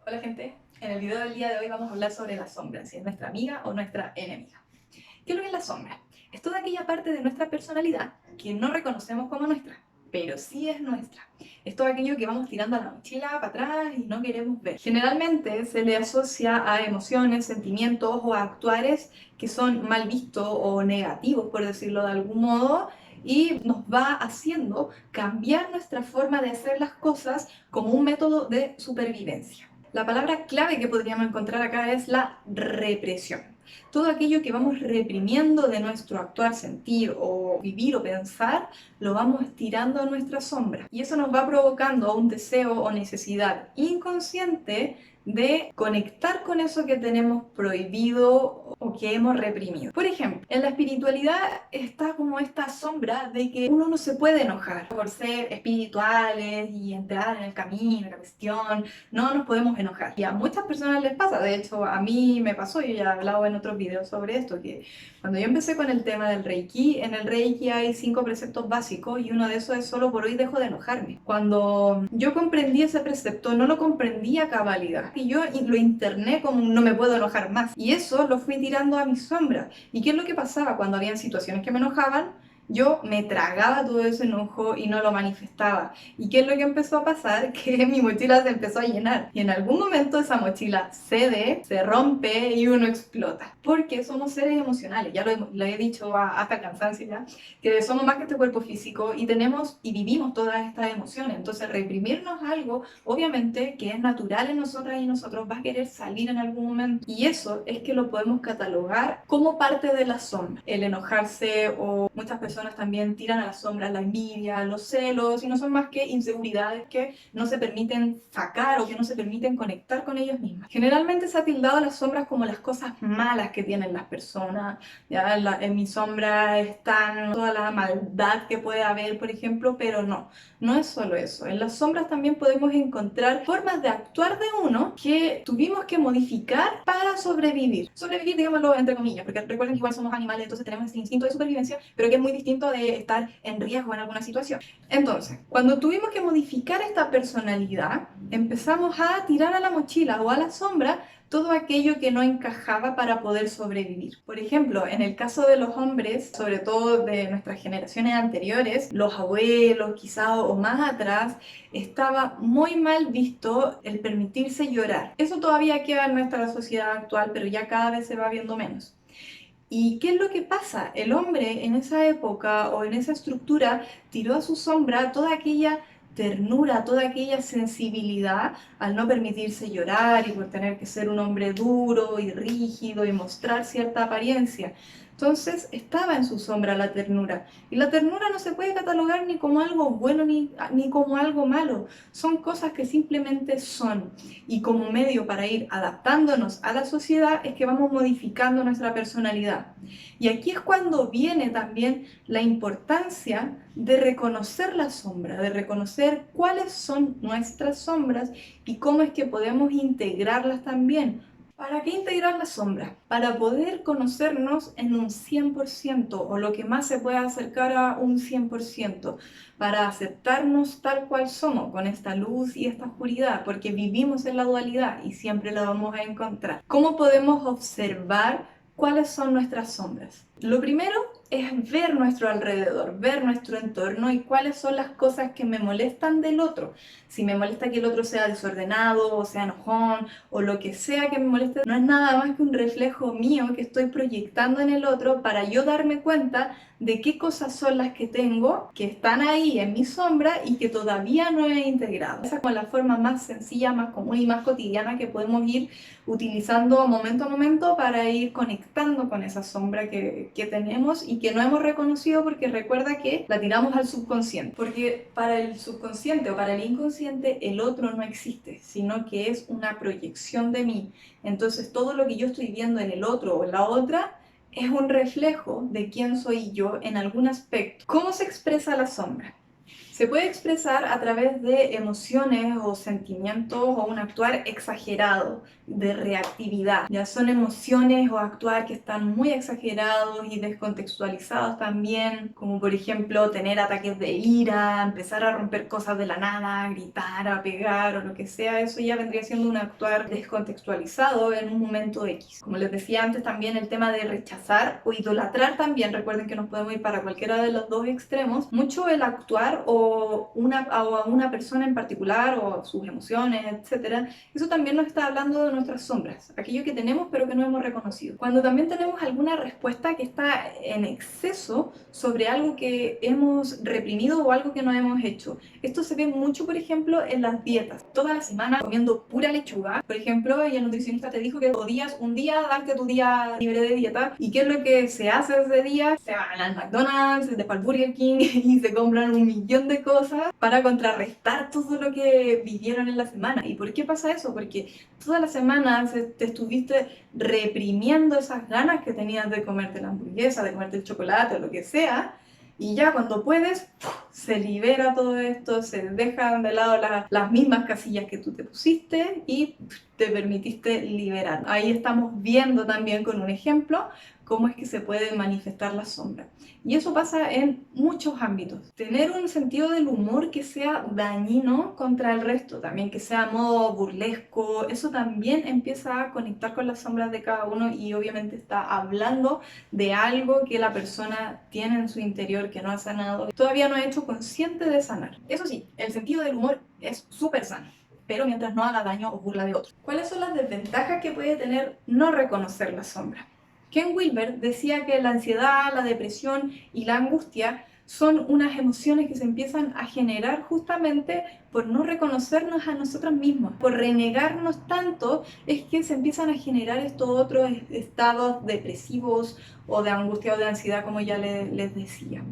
Hola gente, en el video del día de hoy vamos a hablar sobre la sombra, si es nuestra amiga o nuestra enemiga. ¿Qué es lo que es la sombra? Es toda aquella parte de nuestra personalidad que no reconocemos como nuestra, pero sí es nuestra. Es todo aquello que vamos tirando a la mochila para atrás y no queremos ver. Generalmente se le asocia a emociones, sentimientos o a actuares que son mal vistos o negativos, por decirlo de algún modo, y nos va haciendo cambiar nuestra forma de hacer las cosas como un método de supervivencia. La palabra clave que podríamos encontrar acá es la represión. Todo aquello que vamos reprimiendo de nuestro actuar, sentir o vivir o pensar, lo vamos tirando a nuestra sombra. Y eso nos va provocando un deseo o necesidad inconsciente de conectar con eso que tenemos prohibido o que hemos reprimido. Por ejemplo, en la espiritualidad está como esta sombra de que uno no se puede enojar por ser espirituales y entrar en el camino, la cuestión, no nos podemos enojar. Y a muchas personas les pasa, de hecho a mí me pasó, yo ya he hablado en otros videos sobre esto, que cuando yo empecé con el tema del Reiki, en el Reiki hay 5 preceptos básicos y uno de esos es solo por hoy dejo de enojarme. Cuando yo comprendí ese precepto, no lo comprendí a cabalidad y yo lo interné como no me puedo enojar más. Y eso lo fui tirando a mi sombra. ¿Y qué es lo que pasaba cuando habían situaciones que me enojaban? Yo me tragaba todo ese enojo y no lo manifestaba. ¿Y qué es lo que empezó a pasar? Que mi mochila se empezó a llenar. Y en algún momento esa mochila cede, se rompe y uno explota. Porque somos seres emocionales, ya lo he dicho hasta cansancio ya, que somos más que este cuerpo físico y tenemos y vivimos todas estas emociones. Entonces reprimirnos algo, obviamente que es natural en nosotras y nosotros, va a querer salir en algún momento. Y eso es que lo podemos catalogar como parte de la sombra. El enojarse, o muchas personas también tiran a la sombra la envidia, los celos, y no son más que inseguridades que no se permiten sacar o que no se permiten conectar con ellas mismas. Generalmente se ha tildado a las sombras como las cosas malas que tienen las personas. Ya en mi sombra están toda la maldad que puede haber, por ejemplo, pero no es solo eso. En las sombras también podemos encontrar formas de actuar de uno que tuvimos que modificar para sobrevivir. Sobrevivir, digámoslo entre comillas, porque recuerden que igual somos animales, entonces tenemos este instinto de supervivencia, pero que es muy distinto de estar en riesgo en alguna situación. Entonces, cuando tuvimos que modificar esta personalidad, empezamos a tirar a la mochila o a la sombra todo aquello que no encajaba para poder sobrevivir. Por ejemplo, en el caso de los hombres, sobre todo de nuestras generaciones anteriores, los abuelos quizá o más atrás, estaba muy mal visto el permitirse llorar. Eso todavía queda en nuestra sociedad actual, pero ya cada vez se va viendo menos. ¿Y qué es lo que pasa? El hombre en esa época o en esa estructura tiró a su sombra toda aquella ternura, toda aquella sensibilidad al no permitirse llorar y por tener que ser un hombre duro y rígido y mostrar cierta apariencia. Entonces estaba en su sombra la ternura. Y la ternura no se puede catalogar ni como algo bueno ni como algo malo. Son cosas que simplemente son. Y como medio para ir adaptándonos a la sociedad es que vamos modificando nuestra personalidad. Y aquí es cuando viene también la importancia de reconocer la sombra, de reconocer cuáles son nuestras sombras y cómo es que podemos integrarlas también. ¿Para qué integrar la sombra? Para poder conocernos en un 100% o lo que más se pueda acercar a un 100%, para aceptarnos tal cual somos, con esta luz y esta oscuridad, porque vivimos en la dualidad y siempre la vamos a encontrar. ¿Cómo podemos observar cuáles son nuestras sombras? Lo primero es ver nuestro alrededor, ver nuestro entorno y cuáles son las cosas que me molestan del otro. Si me molesta que el otro sea desordenado o sea enojón o lo que sea que me moleste, no es nada más que un reflejo mío que estoy proyectando en el otro para yo darme cuenta de qué cosas son las que tengo, que están ahí en mi sombra y que todavía no he integrado. Esa es como la forma más sencilla, más común y más cotidiana que podemos ir utilizando momento a momento para ir conectando con esa sombra que tenemos y que no hemos reconocido, porque recuerda que la tiramos al subconsciente. Porque para el subconsciente o para el inconsciente el otro no existe, sino que es una proyección de mí. Entonces todo lo que yo estoy viendo en el otro o en la otra es un reflejo de quién soy yo en algún aspecto. ¿Cómo se expresa la sombra? Se puede expresar a través de emociones o sentimientos o un actuar exagerado, de reactividad. Ya son emociones o actuar que están muy exagerados y descontextualizados también, como por ejemplo tener ataques de ira, empezar a romper cosas de la nada, gritar, a pegar o lo que sea. Eso ya vendría siendo un actuar descontextualizado en un momento X. Como les decía antes, también el tema de rechazar o idolatrar también. Recuerden que nos podemos ir para cualquiera de los dos extremos. Mucho el actuar o a una persona en particular o sus emociones, etcétera. Eso también nos está hablando de nuestras sombras, aquello que tenemos pero que no hemos reconocido. Cuando también tenemos alguna respuesta que está en exceso sobre algo que hemos reprimido o algo que no hemos hecho. Esto se ve mucho, por ejemplo, en las dietas. Toda la semana comiendo pura lechuga, por ejemplo, y el nutricionista te dijo que podías un día darte tu día libre de dieta. ¿Y qué es lo que se hace ese día? Se van al McDonald's, se van al Burger King y se compran un millón de cosas para contrarrestar todo lo que vivieron en la semana. ¿Y por qué pasa eso? Porque toda la semana te estuviste reprimiendo esas ganas que tenías de comerte la hamburguesa, de comerte el chocolate o lo que sea, y ya cuando puedes, se libera todo esto, se dejan de lado las mismas casillas que tú te pusiste y te permitiste liberar. Ahí estamos viendo también con un ejemplo cómo es que se puede manifestar la sombra. Y eso pasa en muchos ámbitos. Tener un sentido del humor que sea dañino contra el resto, también que sea a modo burlesco, eso también empieza a conectar con las sombras de cada uno y obviamente está hablando de algo que la persona tiene en su interior que no ha sanado, todavía no ha hecho consciente de sanar. Eso sí, el sentido del humor es súper sano, pero mientras no haga daño o burla de otros. ¿Cuáles son las desventajas que puede tener no reconocer la sombra? Ken Wilber decía que la ansiedad, la depresión y la angustia son unas emociones que se empiezan a generar justamente por no reconocernos a nosotros mismos, por renegarnos tanto, es que se empiezan a generar estos otros estados depresivos o de angustia o de ansiedad, como ya les decía.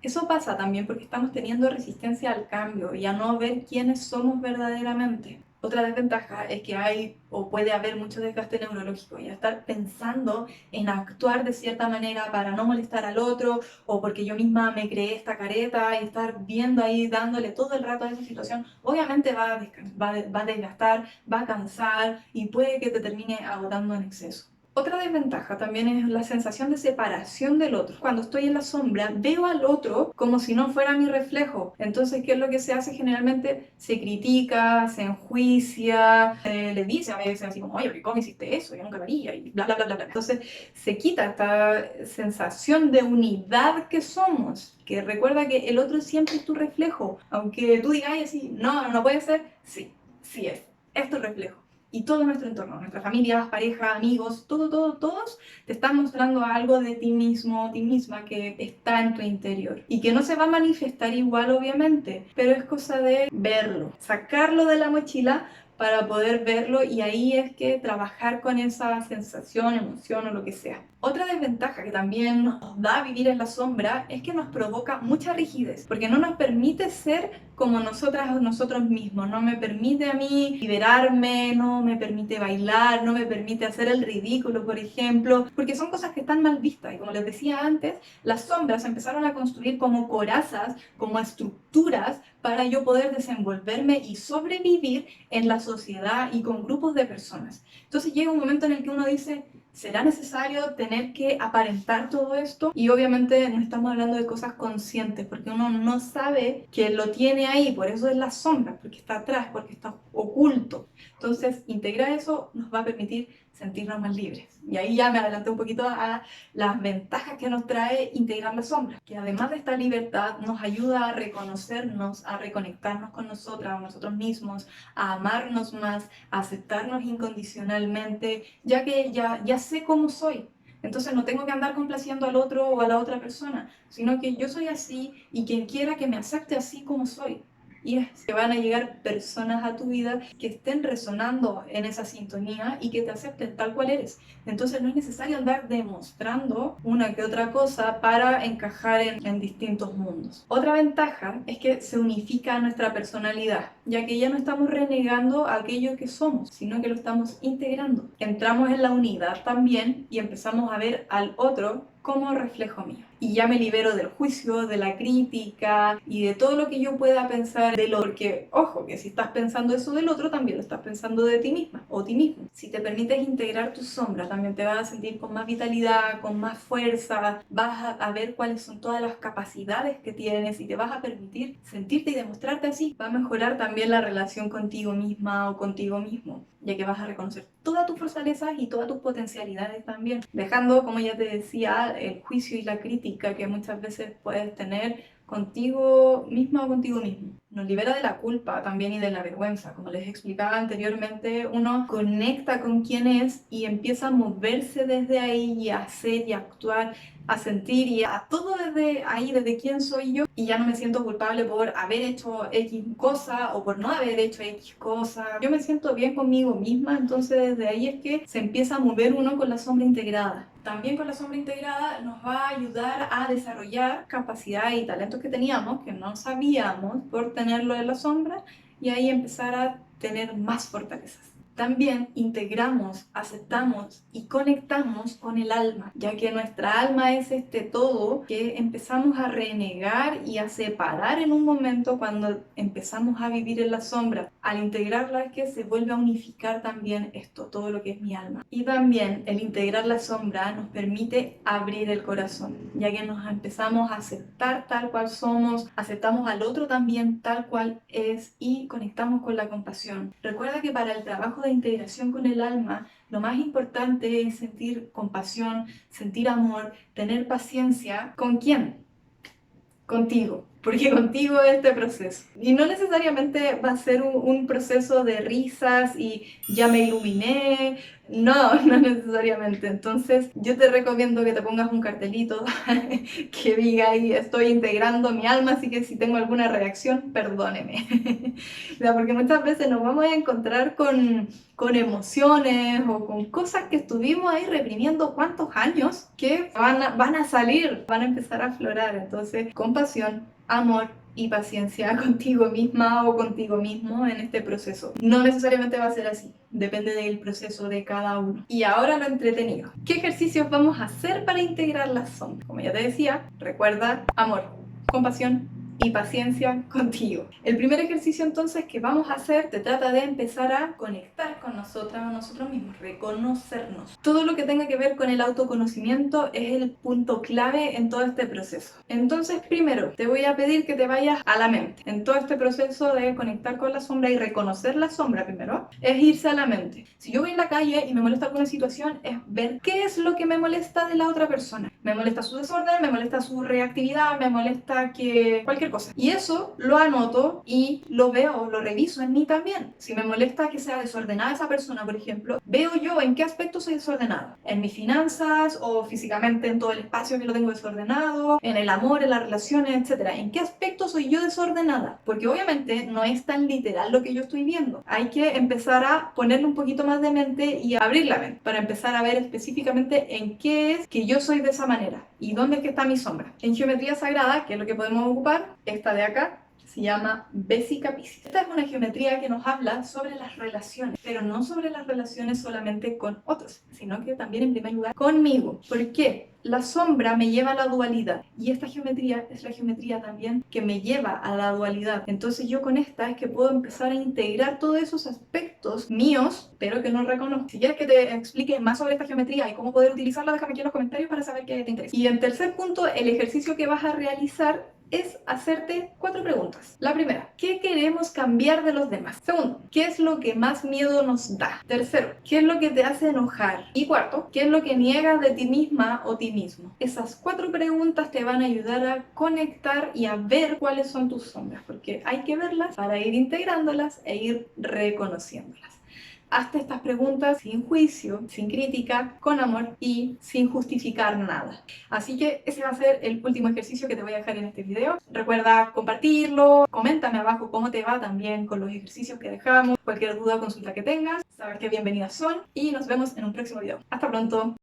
Eso pasa también porque estamos teniendo resistencia al cambio y a no ver quiénes somos verdaderamente. Otra desventaja es que hay o puede haber mucho desgaste neurológico y estar pensando en actuar de cierta manera para no molestar al otro o porque yo misma me creé esta careta y estar viendo ahí, dándole todo el rato a esa situación, obviamente va a desgastar, va a cansar y puede que te termine agotando en exceso. Otra desventaja también es la sensación de separación del otro. Cuando estoy en la sombra, veo al otro como si no fuera mi reflejo. Entonces, ¿qué es lo que se hace? Generalmente se critica, se enjuicia, le dice a veces así como, oye, ¿cómo hiciste eso? Yo nunca lo haría y bla, bla, bla, bla, bla. Entonces, se quita esta sensación de unidad que somos, que recuerda que el otro siempre es tu reflejo. Aunque tú digas así, no, no puede ser, sí, sí es tu reflejo. Y todo nuestro entorno, nuestras familias, pareja, amigos, todos te están mostrando algo de ti mismo, ti misma que está en tu interior y que no se va a manifestar igual obviamente, pero es cosa de verlo, sacarlo de la mochila para poder verlo y ahí es que trabajar con esa sensación, emoción o lo que sea. Otra desventaja que también nos da vivir en la sombra es que nos provoca mucha rigidez, porque no nos permite ser como nosotras o nosotros mismos, no me permite a mí liberarme, no me permite bailar, no me permite hacer el ridículo, por ejemplo, porque son cosas que están mal vistas y como les decía antes, las sombras se empezaron a construir como corazas, como estructuras para yo poder desenvolverme y sobrevivir en la sociedad y con grupos de personas. Entonces llega un momento en el que uno dice, ¿será necesario tener que aparentar todo esto? Y obviamente no estamos hablando de cosas conscientes, porque uno no sabe que lo tiene ahí, por eso es la sombra, porque está atrás, porque está oculto. Entonces, integrar eso nos va a permitir sentirnos más libres. Y ahí ya me adelanté un poquito a las ventajas que nos trae integrar la sombra, que además de esta libertad nos ayuda a reconocernos, a reconectarnos con nosotras, nosotros mismos, a amarnos más, a aceptarnos incondicionalmente, ya que ya sé cómo soy. Entonces no tengo que andar complaciendo al otro o a la otra persona, sino que yo soy así y quien quiera que me acepte así como soy. Y es que van a llegar personas a tu vida que estén resonando en esa sintonía y que te acepten tal cual eres. Entonces no es necesario andar demostrando una que otra cosa para encajar en distintos mundos. Otra ventaja es que se unifica nuestra personalidad, ya que ya no estamos renegando aquello que somos, sino que lo estamos integrando. Entramos en la unidad también y empezamos a ver al otro como reflejo mío. Y ya me libero del juicio, de la crítica y de todo lo que yo pueda pensar del otro. Porque, ojo, que si estás pensando eso del otro, también lo estás pensando de ti misma o ti mismo. Si te permites integrar tus sombras, también te vas a sentir con más vitalidad, con más fuerza, vas a ver cuáles son todas las capacidades que tienes y te vas a permitir sentirte y demostrarte así. Va a mejorar también la relación contigo misma o contigo mismo, ya que vas a reconocer todas tus fortalezas y todas tus potencialidades también, dejando, como ya te decía, el juicio y la crítica que muchas veces puedes tener contigo misma o contigo mismo. Nos libera de la culpa también y de la vergüenza. Como les explicaba anteriormente, uno conecta con quién es y empieza a moverse desde ahí y a hacer y a actuar, a sentir y a todo desde ahí, desde quién soy yo, y ya no me siento culpable por haber hecho X cosa o por no haber hecho X cosa. Yo me siento bien conmigo misma, entonces desde ahí es que se empieza a mover uno con la sombra integrada. También con la sombra integrada nos va a ayudar a desarrollar capacidades y talentos que teníamos, que no sabíamos por tenerlo en la sombra, y ahí empezar a tener más fortalezas. También integramos, aceptamos y conectamos con el alma, ya que nuestra alma es este todo que empezamos a renegar y a separar en un momento cuando empezamos a vivir en la sombra. Al integrarla es que se vuelve a unificar también esto, todo lo que es mi alma. Y también el integrar la sombra nos permite abrir el corazón, ya que nos empezamos a aceptar tal cual somos, aceptamos al otro también tal cual es y conectamos con la compasión. Recuerda que para el trabajo de integración con el alma, lo más importante es sentir compasión, sentir amor, tener paciencia. ¿Con quién? Contigo, porque contigo es este proceso. Y no necesariamente va a ser un proceso de risas y ya me iluminé, no, no necesariamente. Entonces yo te recomiendo que te pongas un cartelito que diga ahí, estoy integrando mi alma, así que si tengo alguna reacción, perdóneme. Porque muchas veces nos vamos a encontrar con emociones o con cosas que estuvimos ahí reprimiendo cuántos años que van a salir, van a empezar a aflorar. Entonces, compasión, amor y paciencia contigo misma o contigo mismo en este proceso. No necesariamente va a ser así, depende del proceso de cada uno. Y ahora lo entretenido. ¿Qué ejercicios vamos a hacer para integrar la sombra? Como ya te decía, recuerda amor, compasión y paciencia contigo. El primer ejercicio entonces que vamos a hacer te trata de empezar a conectar con nosotras o nosotros mismos, reconocernos. Todo lo que tenga que ver con el autoconocimiento es el punto clave en todo este proceso. Entonces primero te voy a pedir que te vayas a la mente. En todo este proceso de conectar con la sombra y reconocer la sombra primero, es irse a la mente. Si yo voy en la calle y me molesta alguna situación, es ver qué es lo que me molesta de la otra persona. Me molesta su desorden, me molesta su reactividad, me molesta que cualquier cosa. Y eso lo anoto y lo veo, lo reviso en mí también. Si me molesta que sea desordenada esa persona, por ejemplo, veo yo en qué aspecto soy desordenada. En mis finanzas o físicamente en todo el espacio que lo tengo desordenado, en el amor, en las relaciones, etc. ¿En qué aspecto soy yo desordenada? Porque obviamente no es tan literal lo que yo estoy viendo. Hay que empezar a ponerle un poquito más de mente y a abrir la mente para empezar a ver específicamente en qué es que yo soy de esa manera y dónde es que está mi sombra. En geometría sagrada, que es lo que podemos ocupar, esta de acá se llama Vesica Piscis. Esta es una geometría que nos habla sobre las relaciones, pero no sobre las relaciones solamente con otros, sino que también en primer lugar conmigo. ¿Por qué? La sombra me lleva a la dualidad y esta geometría es la geometría también que me lleva a la dualidad. Entonces yo con esta es que puedo empezar a integrar todos esos aspectos míos, pero que no reconozco. Si quieres que te explique más sobre esta geometría y cómo poder utilizarla, déjame aquí en los comentarios para saber qué te interesa. Y en tercer punto, el ejercicio que vas a realizar es hacerte 4 preguntas. La primera, ¿qué queremos cambiar de los demás? Segundo, ¿qué es lo que más miedo nos da? Tercero, ¿qué es lo que te hace enojar? Y cuarto, ¿qué es lo que niegas de ti misma o ti mismo? Esas 4 preguntas te van a ayudar a conectar y a ver cuáles son tus sombras, porque hay que verlas para ir integrándolas e ir reconociéndolas. Hazte estas preguntas sin juicio, sin crítica, con amor y sin justificar nada. Así que ese va a ser el último ejercicio que te voy a dejar en este video. Recuerda compartirlo, coméntame abajo cómo te va también con los ejercicios que dejamos. Cualquier duda o consulta que tengas, sabes que bienvenidas son y nos vemos en un próximo video. Hasta pronto.